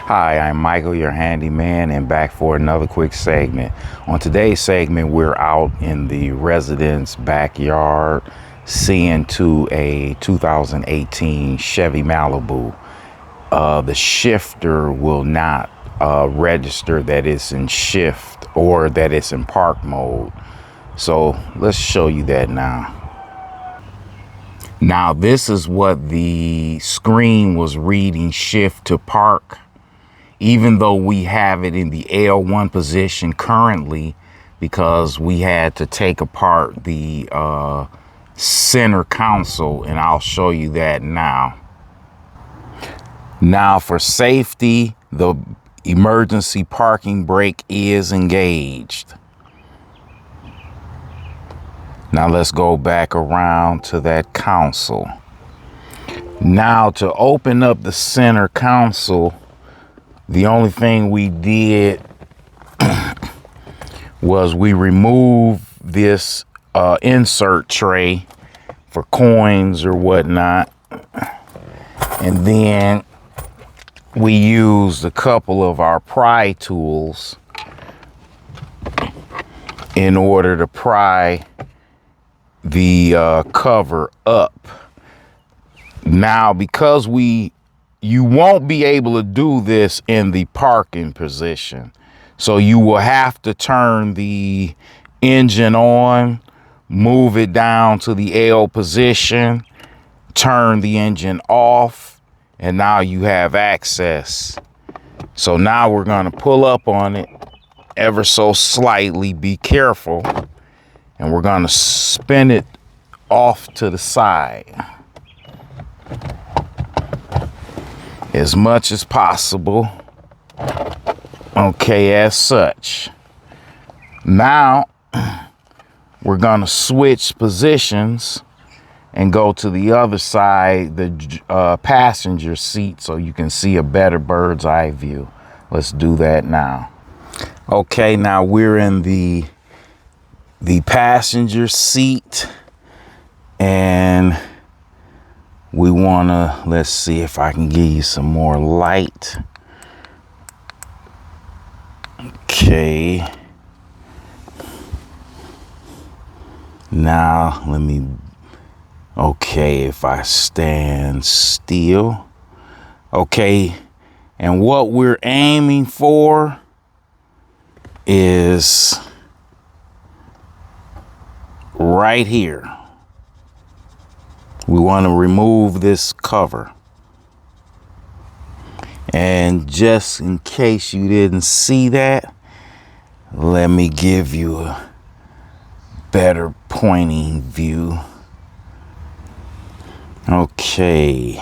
Hi, I'm Michael, your handyman, and back for another quick segment. On today's segment, we're out in the resident's backyard seeing to a 2018 Chevy Malibu. The shifter will not register that it's in shift or that it's in park mode. So let's show you that now. Now this is what the screen was reading, shift to park. Even though we have it in the L1 position currently, because we had to take apart the center console, and I'll show you that now. Now for safety, the emergency parking brake is engaged. Now let's go back around to that console. Now to open up the center console, the only thing we did was we removed this insert tray for coins or whatnot. And then we used a couple of our pry tools in order to pry the cover up. Now, because you won't be able to do this in the parking position. So you will have to turn the engine on, move it down to the L position, turn the engine off, and now you have access. So now we're going to pull up on it ever so slightly. Be careful. And we're going to spin it off to the side as much as possible. Okay, as such. Now we're going to switch positions and go to the other side, the passenger seat, so you can see a better bird's eye view. Let's do that now. Okay, now we're in the passenger seat, and we want to, let's see if I can give you some more light. Okay. Now okay, if I stand still. Okay. And what we're aiming for is right here. We want to remove this cover. And just in case you didn't see that, let me give you a better pointing view. Okay.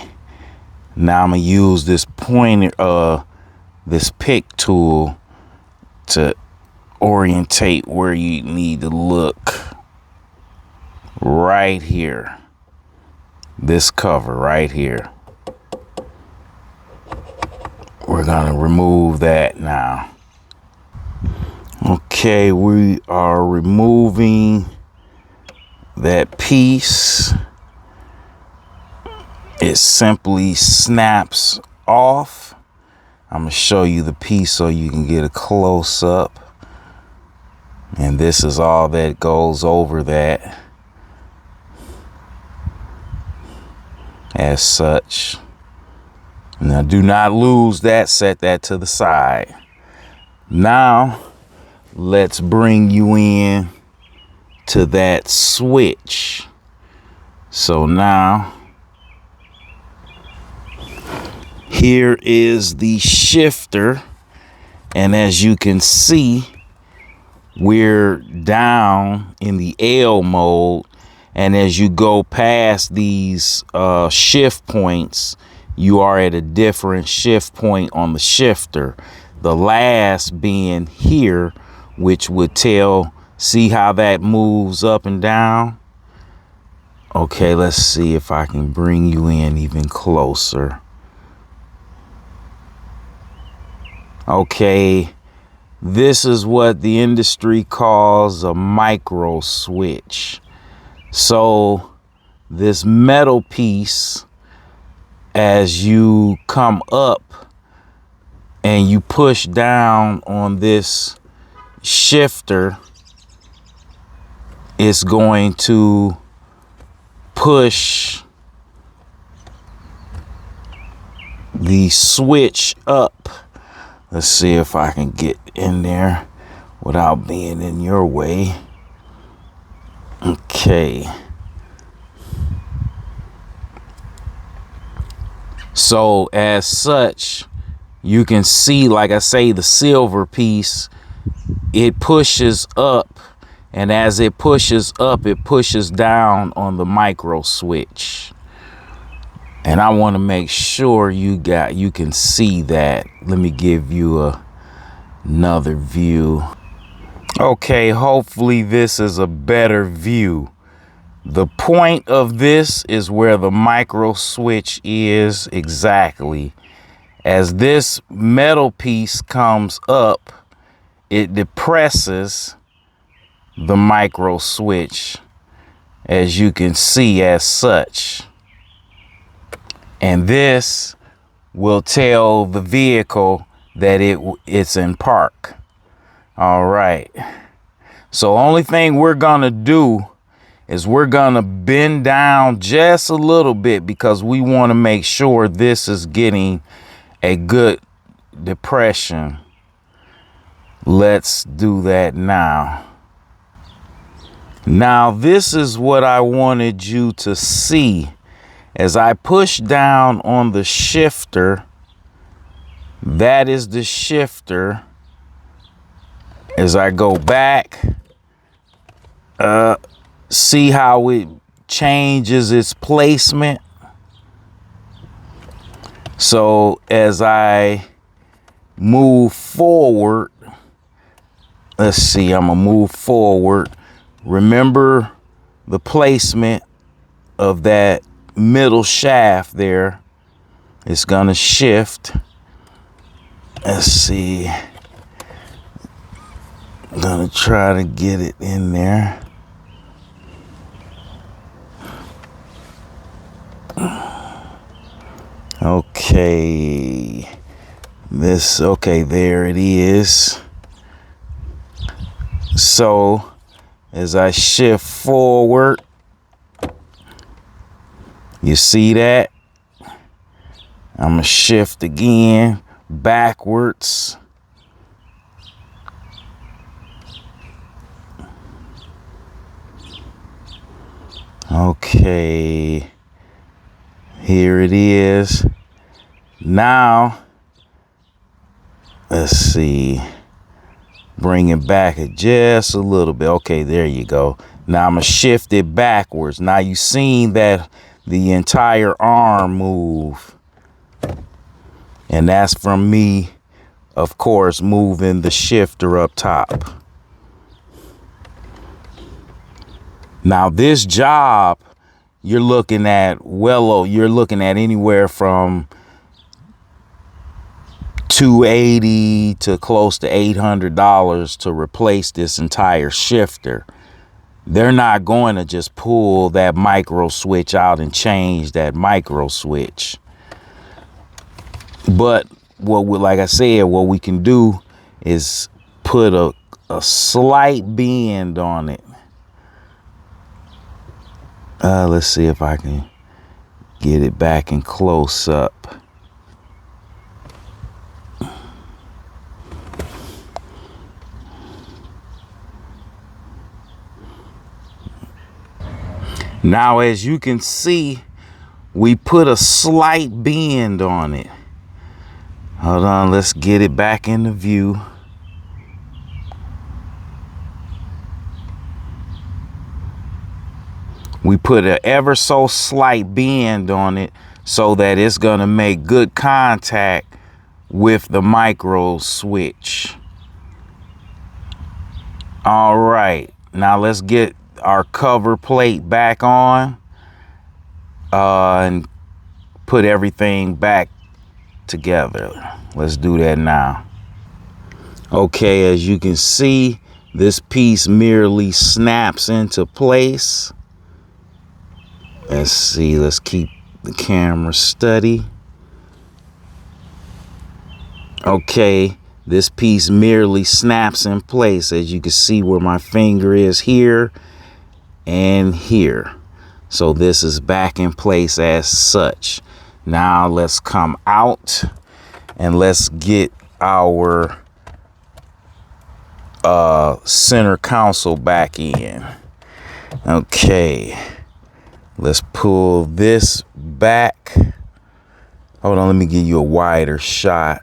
Now I'm going to use this pointer, this pick tool to orientate where you need to look. Right here. This cover right here. We're going to remove that now. Okay, we are removing that piece. It simply snaps off. I'm going to show you the piece so you can get a close up. And this is all that goes over that. As such. Now do not lose that, set that to the side. Now let's bring you in to that switch. So now here is the shifter, and as you can see, we're down in the L mode. And as you go past these shift points, you are at a different shift point on the shifter. The last being here, which would see how that moves up and down? Okay, let's see if I can bring you in even closer. Okay, this is what the industry calls a micro switch. So this metal piece, as you come up and you push down on this shifter, it's going to push the switch up. Let's see if I can get in there without being in your way. Okay. So as such, you can see, like I say, the silver piece, it pushes up, and as it pushes up, it pushes down on the micro switch. And I want to make sure you can see that. Let me give you another view. Okay, hopefully this is a better view. The point of this is where the micro switch is exactly. As this metal piece comes up, it depresses the micro switch, as you can see, as such. And this will tell the vehicle that it's in park. All right. So only thing we're gonna do is we're gonna bend down just a little bit, because we want to make sure this is getting a good depression. Let's do that now. Now this is what I wanted you to see. As I push down on the shifter, that is the shifter. As I go back, see how it changes its placement. So as I move forward, let's see, I'm gonna move forward. Remember the placement of that middle shaft there. It's gonna shift. Let's see. I'm gonna try to get it in there. Okay. Okay, there it is. So as I shift forward, you see that? I'm gonna shift again backwards. Okay, here it is. Now, let's see, bring it back just a little bit. Okay, there you go. Now I'm gonna shift it backwards. Now you seen that the entire arm move, and that's from me, of course, moving the shifter up top. Now this job, you're looking at anywhere from $280 to close to $800 to replace this entire shifter. They're not going to just pull that micro switch out and change that micro switch. But like I said, what we can do is put a slight bend on it. Let's see if I can get it back in close up. Now, as you can see, we put a slight bend on it. Hold on, let's get it back into view. We put an ever so slight bend on it so that it's gonna make good contact with the micro switch. All right, now let's get our cover plate back on and put everything back together. Let's do that now. Okay, as you can see, this piece merely snaps into place. Let's see, let's keep the camera steady. Okay, this piece merely snaps in place, as you can see where my finger is here and here. So this is back in place as such. Now let's come out and let's get our center console back in. Okay, let's pull this back. Hold on, let me give you a wider shot.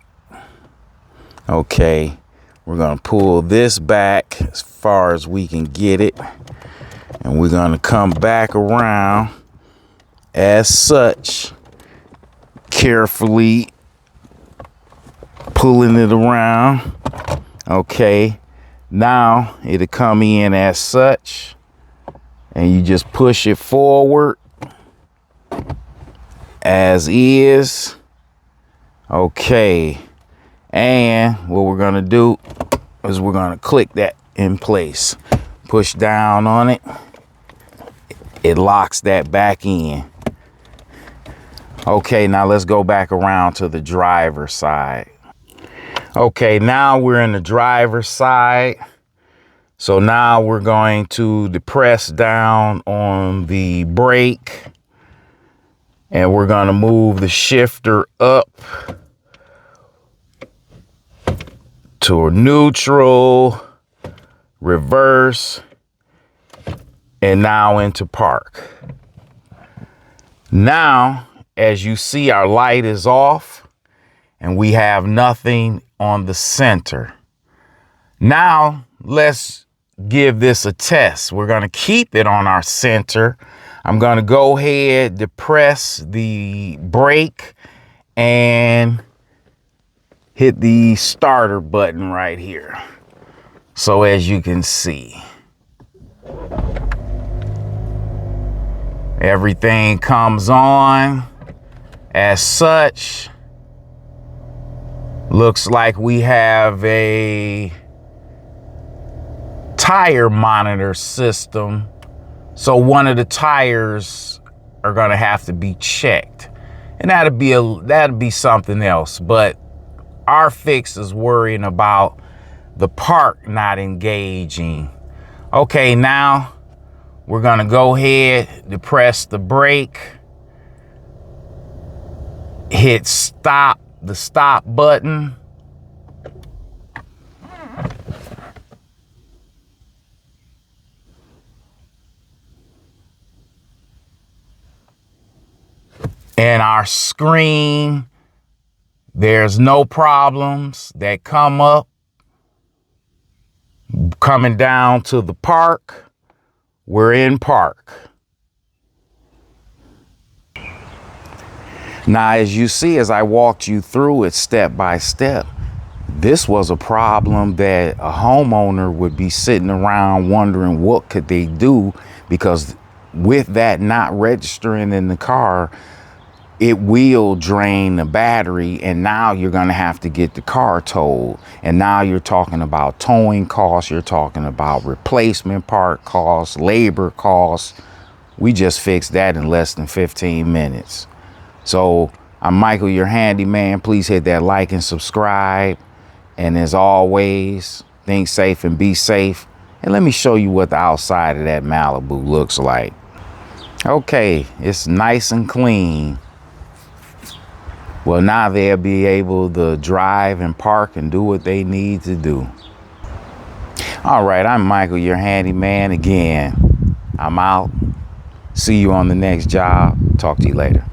Okay, we're gonna pull this back as far as we can get it, and we're gonna come back around as such, carefully pulling it around. Okay, now it'll come in as such, and you just push it forward as is. Okay, and what we're gonna do is we're gonna click that in place, push down on it, it locks that back in. Okay, now let's go back around to the driver's side. Okay, now we're in the driver's side. So now we're going to depress down on the brake, and we're going to move the shifter up to neutral, reverse, and now into park. Now, as you see, our light is off and we have nothing on the center. Now, let's give this a test. We're going to keep it on our center. I'm going to go ahead, depress the brake, and hit the starter button right here. So as you can see, everything comes on as such. Looks like we have a tire monitor system. So one of the tires are gonna have to be checked, and that'd be something else. But our fix is worrying about the park not engaging. Okay, now we're gonna go ahead, depress the brake, hit stop, the stop button. And our screen, there's no problems that come up. Coming down to the park, we're in park. Now, as you see, as I walked you through it step by step, this was a problem that a homeowner would be sitting around wondering what could they do, because with that not registering in the car, it will drain the battery, and now you're going to have to get the car towed. And now you're talking about towing costs, you're talking about replacement part costs, labor costs. We just fixed that in less than 15 minutes. So I'm Michael, your handyman. Please hit that like and subscribe. And as always, think safe and be safe. And let me show you what the outside of that Malibu looks like. Okay, it's nice and clean. Well, now they'll be able to drive and park and do what they need to do. All right, I'm Michael, your handyman. Again, I'm out. See you on the next job. Talk to you later.